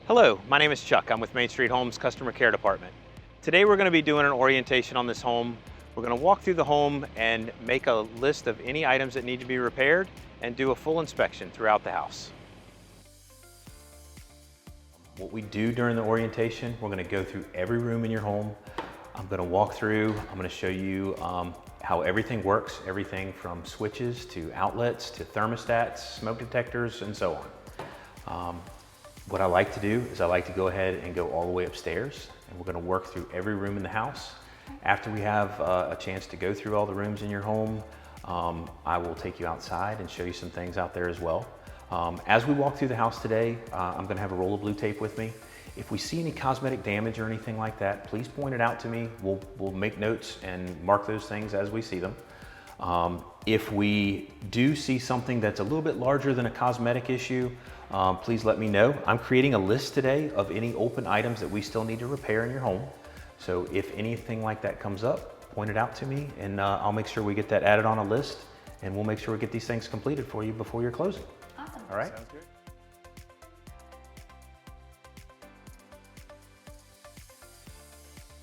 Hello, my name is Chuck. I'm with Main Street Homes Customer Care Department. Today we're going to be doing an orientation on this home. We're going to walk through the home and make a list of any items that need to be repaired and do a full inspection throughout the house. What we do during the orientation, we're going to go through every room in your home. I'm going to walk through, I'm going to show you how everything works, everything from switches to outlets to thermostats, smoke detectors, and so on. What I like to do is I like to go ahead and go all the way upstairs, and we're going to work through every room in the house. After we have a chance to go through all the rooms in your home, I will take you outside and show you some things out there as well. As we walk through the house today, I'm going to have a roll of blue tape with me. If we see any cosmetic damage or anything like that, please point it out to me. We'll make notes and mark those things as we see them. If we do see something that's a little bit larger than a cosmetic issue, please let me know. I'm creating a list today of any open items that we still need to repair in your home. So if anything like that comes up, point it out to me, and I'll make sure we get that added on a list, and we'll make sure we get these things completed for you before your closing. Awesome. All right? Sounds good.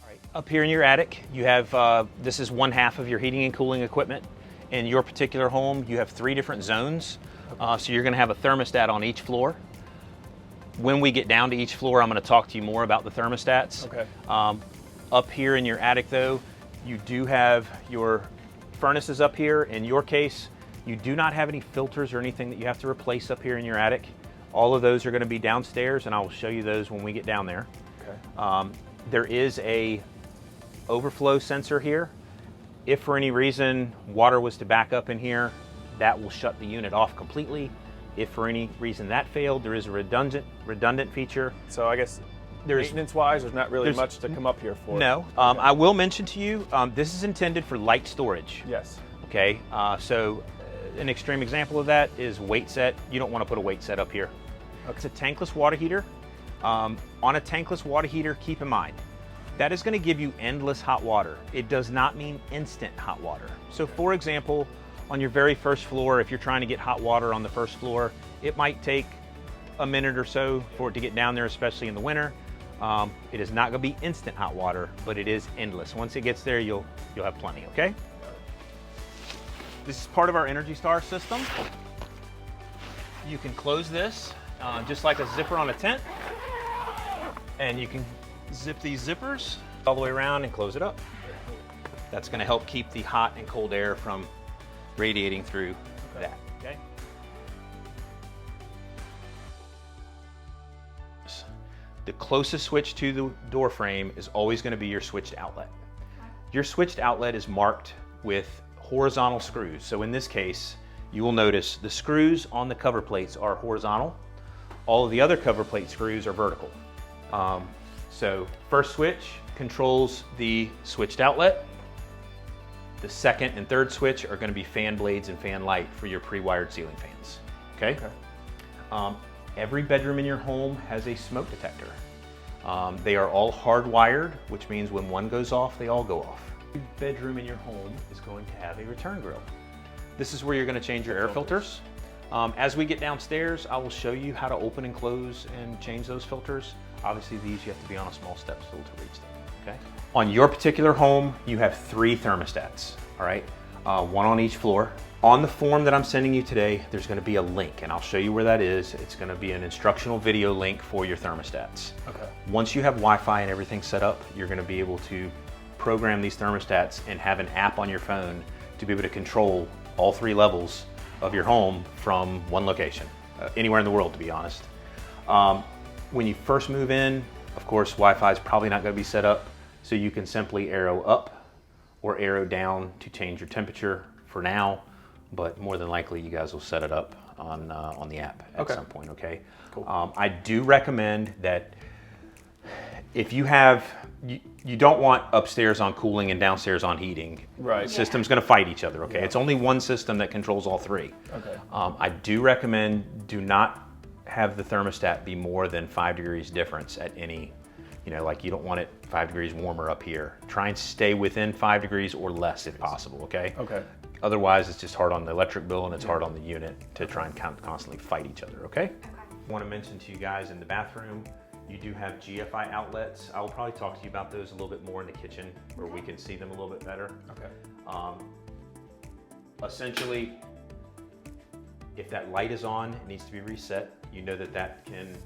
All right. Up here in your attic, you have, this is one half of your heating and cooling equipment. In your particular home, you have 3 different zones. So you're gonna have a thermostat on each floor. When we get down to each floor, I'm gonna talk to you more about the thermostats. Okay. Up here in your attic though, you do have your furnaces up here. In your case, you do not have any filters or anything that you have to replace up here in your attic. All of those are gonna be downstairs, and I will show you those when we get down there. Okay. There is a overflow sensor here. If for any reason water was to back up in here, that will shut the unit off completely. If for any reason that failed, there is a redundant feature. So I guess maintenance-wise, there's not really much to come up here for. No. Okay. I will mention to you, this is intended for light storage. Yes. Okay. So an extreme example of that is weight set. You don't want to put a weight set up here. Okay. It's a tankless water heater. On a tankless water heater, keep in mind, that is going to give you endless hot water. It does not mean instant hot water. So for example, on your very first floor, if you're trying to get hot water on the first floor, it might take a minute or so for it to get down there, especially in the winter. It is not going to be instant hot water, but it is endless. Once it gets there, you'll have plenty, okay? This is part of our Energy Star system. You can close this just like a zipper on a tent, and you can zip these zippers all the way around and close it up. That's going to help keep the hot and cold air from radiating through that, okay? The closest switch to the door frame is always going to be your switched outlet. Your switched outlet is marked with horizontal screws. So in this case, you will notice the screws on the cover plates are horizontal. All of the other cover plate screws are vertical. So first switch controls the switched outlet. The second and third switch are going to be fan blades and fan light for your pre-wired ceiling fans. Okay? Every bedroom in your home has a smoke detector. They are all hardwired, which means when one goes off, they all go off. Every bedroom in your home is going to have a return grill. This is where you're going to change your air filters. As we get downstairs, I will show you how to open and close and change those filters. Obviously, these you have to be on a small step stool to reach them, okay? On your particular home, you have 3 thermostats, all right? One on each floor. On the form that I'm sending you today, there's gonna be a link, and I'll show you where that is. It's gonna be an instructional video link for your thermostats. Okay. Once you have Wi-Fi and everything set up, you're gonna be able to program these thermostats and have an app on your phone to be able to control all 3 levels of your home from one location, anywhere in the world, to be honest. When you first move in, of course, Wi-Fi is probably not going to be set up, so you can simply arrow up or arrow down to change your temperature for now, but more than likely you guys will set it up on the app at some point, okay? Cool. I do recommend that if you have, you don't want upstairs on cooling and downstairs on heating. Right. The system's going to fight each other, okay? Yeah. It's only one system that controls all 3. Okay. I do recommend do not have the thermostat be more than 5 degrees difference at any, like you don't want it 5 degrees warmer up here. Try and stay within 5 degrees or less if possible, okay? Okay. Otherwise, it's just hard on the electric bill and it's hard on the unit to try and constantly fight each other, okay? I want to mention to you guys in the bathroom, You do have GFI outlets. I will probably talk to you about those a little bit more in the kitchen where we can see them a little bit better. Okay. Essentially, if that light is on, it needs to be reset. You know that that can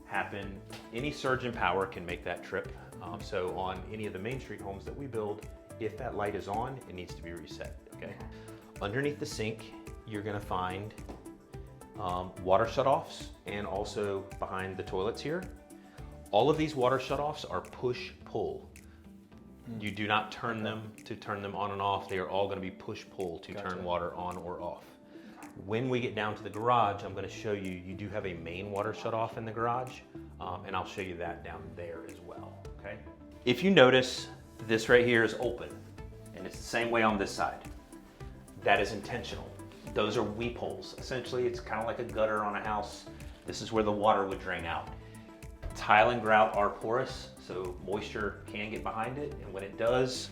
happen. Any surge in power can make that trip. So on any of the Main Street homes that we build, if that light is on, it needs to be reset, okay? Underneath the sink, you're gonna find water shutoffs, and also behind the toilets here. All of these water shutoffs are push-pull. You do not turn them to turn them on and off. They are all gonna be push-pull to turn water on or off. When we get down to the garage, I'm gonna show you, you do have a main water shutoff in the garage, and I'll show you that down there as well, okay? If you notice, this right here is open, and it's the same way on this side. That is intentional. Those are weep holes. Essentially, it's kind of like a gutter on a house. This is where the water would drain out. Tile and grout are porous, so moisture can get behind it, and when it does,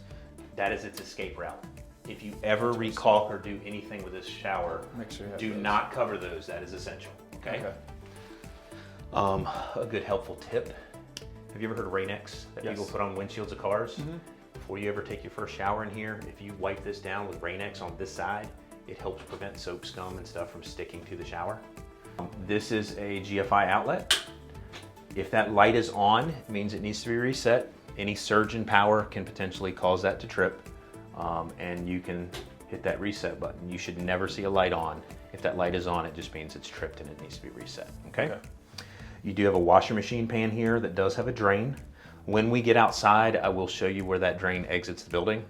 that is its escape route. If you ever recaulk or do anything with this shower, make sure you have do those. not cover those. That is essential, okay? A good helpful tip. Have you ever heard of Rain-X that people put on windshields of cars? Before you ever take your first shower in here, if you wipe this down with Rain-X on this side, it helps prevent soap scum and stuff from sticking to the shower. This is a GFI outlet. If that light is on, it means it needs to be reset. Any surge in power can potentially cause that to trip, and you can hit that reset button. You should never see a light on. If that light is on, it just means it's tripped and it needs to be reset, okay? You do have a washer machine pan here that does have a drain. When we get outside, I will show you where that drain exits the building,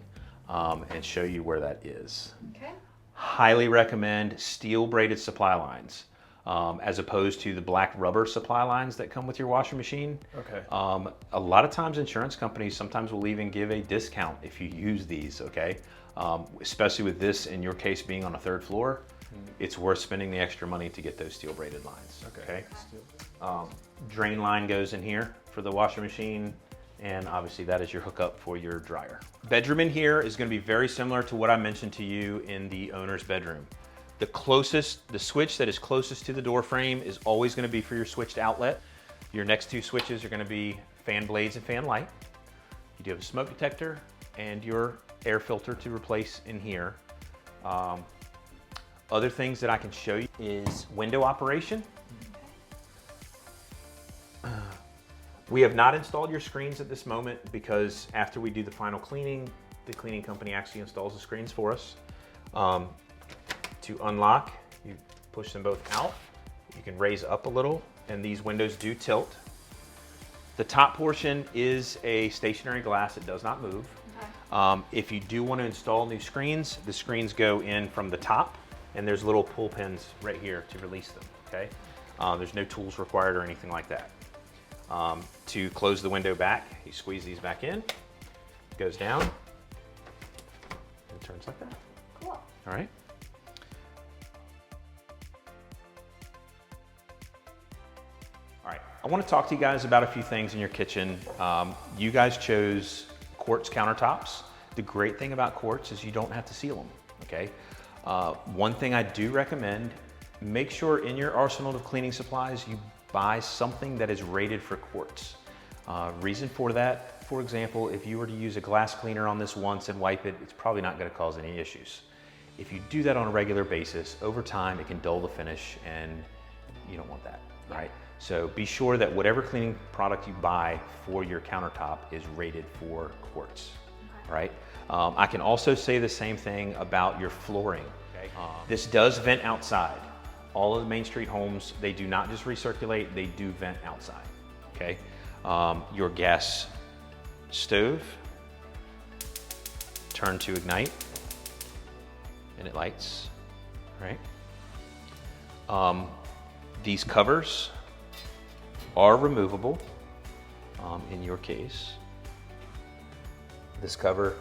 and show you where that is. Okay. Highly recommend steel braided supply lines, as opposed to the black rubber supply lines that come with your washing machine. Okay. A lot of times insurance companies sometimes will even give a discount if you use these, okay? Especially with this, in your case, being on a 3rd floor, it's worth spending the extra money to get those steel braided lines, okay? Drain line goes in here for the washer machine, and obviously that is your hookup for your dryer. Bedroom in here is gonna be very similar to what I mentioned to you in the owner's bedroom. The switch that is closest to the door frame is always gonna be for your switched outlet. Your next 2 switches are gonna be fan blades and fan light. You do have a smoke detector and your air filter to replace in here. Other things that I can show you is window operation. We have not installed your screens at this moment because after we do the final cleaning, the cleaning company actually installs the screens for us. To unlock, you push them both out. You can raise up a little, and these windows do tilt. The top portion is a stationary glass. It does not move. Okay. If you do want to install new screens, the screens go in from the top, and there's little pull pins right here to release them, okay? There's no tools required or anything like that. To close the window back, you squeeze these back in, it goes down, and it turns like that. Cool. All right. All right, I want to talk to you guys about a few things in your kitchen. You guys chose quartz countertops. The great thing about quartz is you don't have to seal them, okay? One thing I do recommend, make sure in your arsenal of cleaning supplies, you buy something that is rated for quartz. Reason for that, for example, if you were to use a glass cleaner on this once and wipe it, it's probably not gonna cause any issues. If you do that on a regular basis, over time it can dull the finish, and you don't want that, right? So be sure that whatever cleaning product you buy for your countertop is rated for quartz, right? I can also say the same thing about your flooring. Okay? This does vent outside. All of the Main Street homes, they do not just recirculate, they do vent outside, okay? Your gas stove, turn to ignite, and it lights, right? These covers are removable, in your case. This cover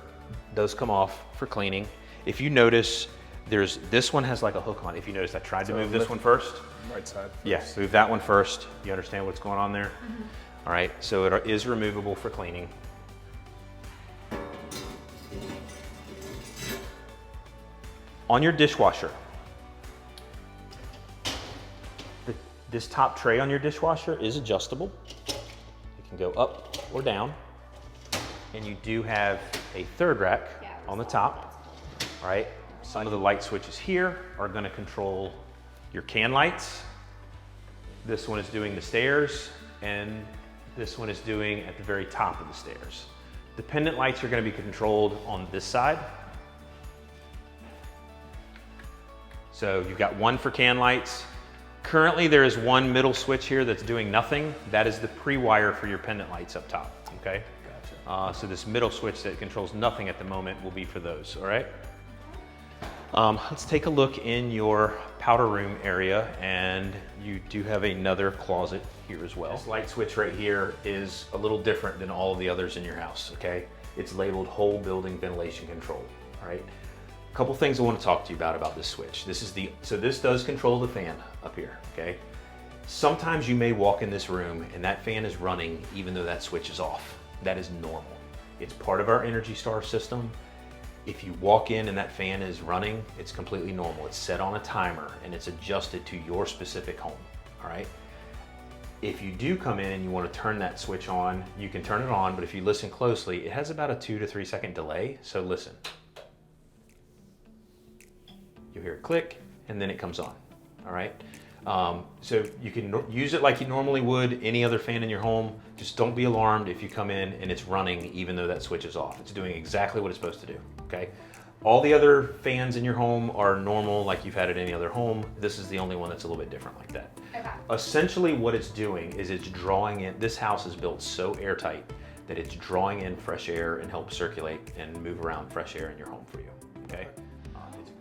does come off for cleaning. If you notice, this one has like a hook on it. If you notice, I tried to move this one first. Right side first. Yeah, move that one first. You understand what's going on there? All right, so it is removable for cleaning. On your dishwasher, this top tray on your dishwasher is adjustable. can go up or down. And you do have a third rack on the top, all right? Some of the light switches here are gonna control your can lights. This one is doing the stairs, and this one is doing at the very top of the stairs. The pendant lights are gonna be controlled on this side. So you've got one for can lights. Currently there is one middle switch here that's doing nothing. That is the pre-wire for your pendant lights up top, okay? Gotcha. So this middle switch that controls nothing at the moment will be for those, all right? Let's take a look in your powder room area, and you do have another closet here as well. This light switch right here is a little different than all of the others in your house, okay? It's labeled whole building ventilation control, all right? A couple things I want to talk to you about this switch. So this does control the fan up here, okay? Sometimes you may walk in this room and that fan is running even though that switch is off. That is normal. It's part of our Energy Star system. If you walk in and that fan is running, it's completely normal. It's set on a timer and it's adjusted to your specific home, all right? If you do come in and you want to turn that switch on, you can turn it on, but if you listen closely, it has about a 2 to 3 second delay, so listen. You'll hear it click, and then it comes on, all right? So you can use it like you normally would any other fan in your home. Just don't be alarmed if you come in and it's running even though that switch is off. It's doing exactly what it's supposed to do, okay? All the other fans in your home are normal like you've had at any other home. This is the only one that's a little bit different like that. Okay. Essentially what it's doing is it's drawing in, this house is built so airtight that it's drawing in fresh air and help circulate and move around fresh air in your home for you, okay?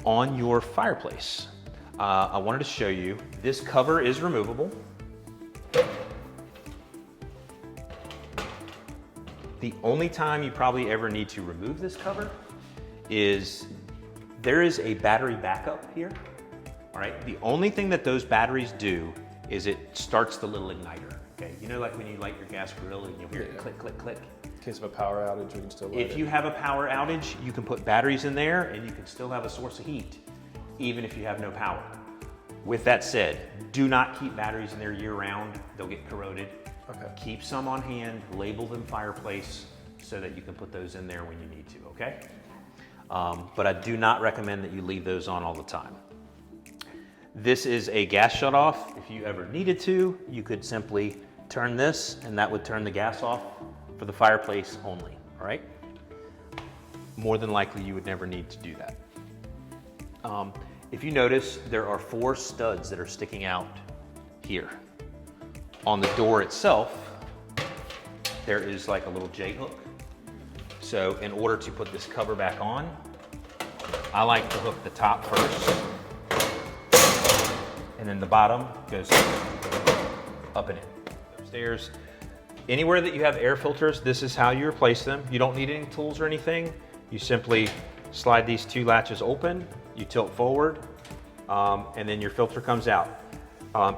On your fireplace, I wanted to show you, this cover is removable. The only time you probably ever need to remove this cover is there is a battery backup here, all right? The only thing that those batteries do is it starts the little igniter, okay? You know, like when you light your gas grill and you'll hear it click, click, click. In case of a power outage, we can still light it. If you have a power outage, you can put batteries in there and you can still have a source of heat, even if you have no power. With that said, do not keep batteries in there year round. They'll get corroded. Okay. Keep some on hand, label them fireplace so that you can put those in there when you need to, okay? But I do not recommend that you leave those on all the time. This is a gas shutoff. If you ever needed to, you could simply turn this and that would turn the gas off for the fireplace only, all right? More than likely, you would never need to do that. If you notice, there are 4 studs that are sticking out here. On the door itself, there is like a little J-hook. So in order to put this cover back on, I like to hook the top first, and then the bottom goes up and in. Upstairs, anywhere that you have air filters, this is how you replace them. You don't need any tools or anything. You simply slide these 2 latches open, you tilt forward, and then your filter comes out.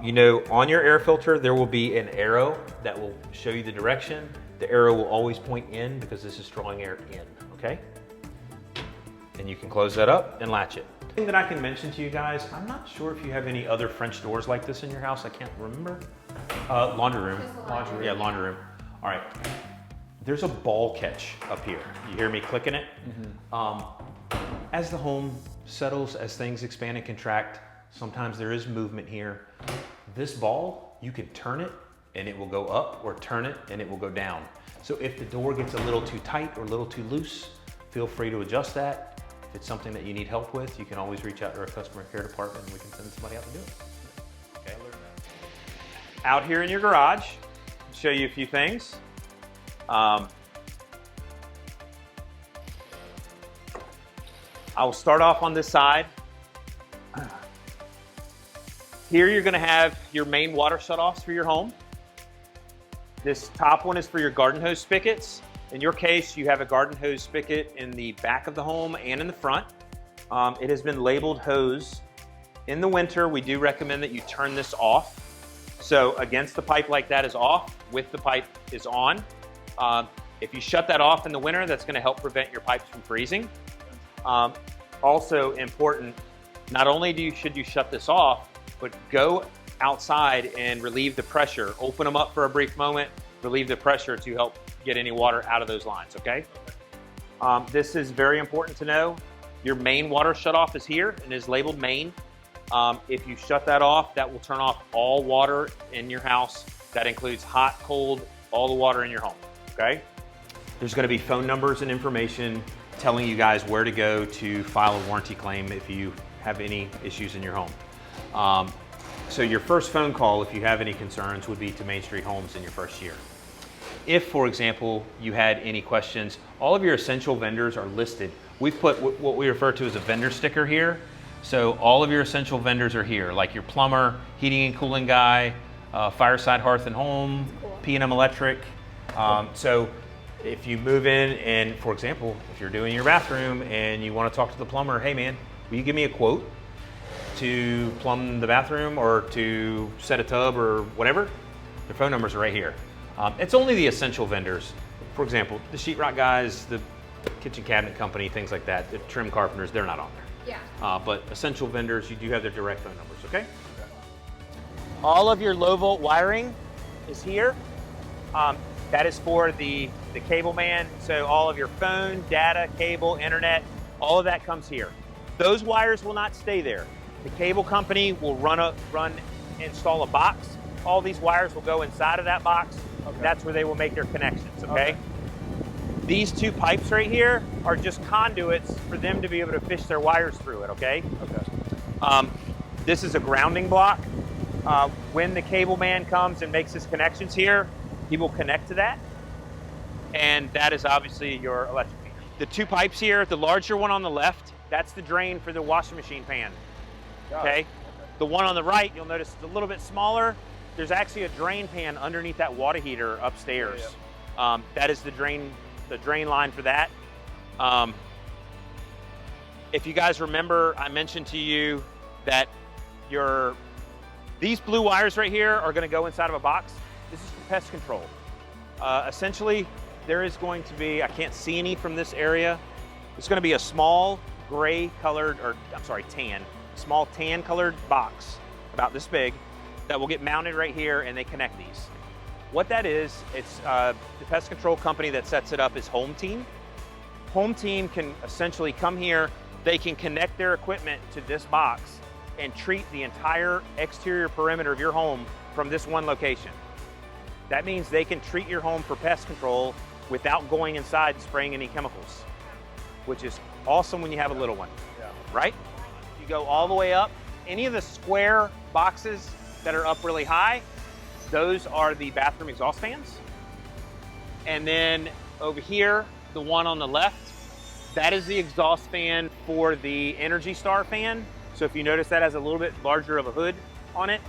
You know, on your air filter, there will be an arrow that will show you the direction. The arrow will always point in because this is drawing air in, okay? And you can close that up and latch it. The thing that I can mention to you guys, I'm not sure if you have any other French doors like this in your house. I can't remember. Laundry room. Laundry room. Yeah, laundry room. All right. There's a ball catch up here. You hear me clicking it? Mm-hmm. As the home settles, as things expand and contract, sometimes there is movement here. This ball, you can turn it and it will go up, or turn it and it will go down. So if the door gets a little too tight or a little too loose, feel free to adjust that. If it's something that you need help with, you can always reach out to our customer care department and we can send somebody out to do it. Okay. Out here in your garage, I'll show you a few things. I will start off on this side. Here you're going to have your main water shutoffs for your home. This top one is for your garden hose spigots. In your case, you have a garden hose spigot in the back of the home and in the front. It has been labeled hose. In the winter, we do recommend that you turn this off. So against the pipe like that is off, with the pipe is on. If you shut that off in the winter, that's going to help prevent your pipes from freezing. Also important, not only should you shut this off, but go outside and relieve the pressure. Open them up for a brief moment, relieve the pressure to help get any water out of those lines, okay? This is very important to know. Your main water shutoff is here and is labeled main. If you shut that off, that will turn off all water in your house. That includes hot, cold, all the water in your home, okay? There's gonna be phone numbers and information telling you guys where to go to file a warranty claim if you have any issues in your home. So your first phone call, if you have any concerns, would be to Main Street Homes in your first year. If, for example, you had any questions, all of your essential vendors are listed. We've put what we refer to as a vendor sticker here. So all of your essential vendors are here, like your plumber, heating and cooling guy, Fireside Hearth and Home, P&M Electric. So if you move in and, for example, if you're doing your bathroom and you want to talk to the plumber, hey man, will you give me a quote to plumb the bathroom or to set a tub or whatever? Their phone numbers are right here. It's only the essential vendors. For example, the sheetrock guys, the kitchen cabinet company, things like that, the trim carpenters, they're not on there. Yeah. But essential vendors, you do have their direct phone numbers, okay? All of your low volt wiring is here. That is for the cable man. So all of your phone, data, cable, internet, all of that comes here. Those wires will not stay there. The cable company will install a box. All these wires will go inside of that box. Okay. That's where they will make their connections, okay? These two pipes right here are just conduits for them to be able to fish their wires through it, okay? This is a grounding block. When the cable man comes and makes his connections here, he will connect to that. And that is obviously your electric meter. The two pipes here, the larger one on the left, that's the drain for the washing machine pan, okay? The one on the right, you'll notice it's a little bit smaller. There's actually a drain pan underneath that water heater upstairs. That is the drain line for that. If you guys remember, I mentioned to you that these blue wires right here are going to go inside of a box. This is for pest control. Essentially, there is going to be, I can't see any from this area. It's going to be a small gray colored, or I'm sorry, small tan colored box about this big that will get mounted right here, and they connect these. What that is, it's the pest control company that sets it up is Home Team. Home Team can essentially come here, they can connect their equipment to this box and treat the entire exterior perimeter of your home from this one location. That means they can treat your home for pest control without going inside and spraying any chemicals, which is awesome when you have a little one, right? You go all the way up, any of the square boxes that are up really high, those are the bathroom exhaust fans. And then over here, the one on the left, that is the exhaust fan for the Energy Star fan. So if you notice, that has a little bit larger of a hood on it.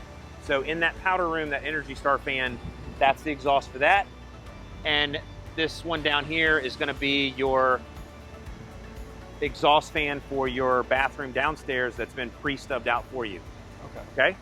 So in that powder room, that Energy Star fan, that's the exhaust for that. And this one down here is gonna be your exhaust fan for your bathroom downstairs that's been pre-stubbed out for you. Okay?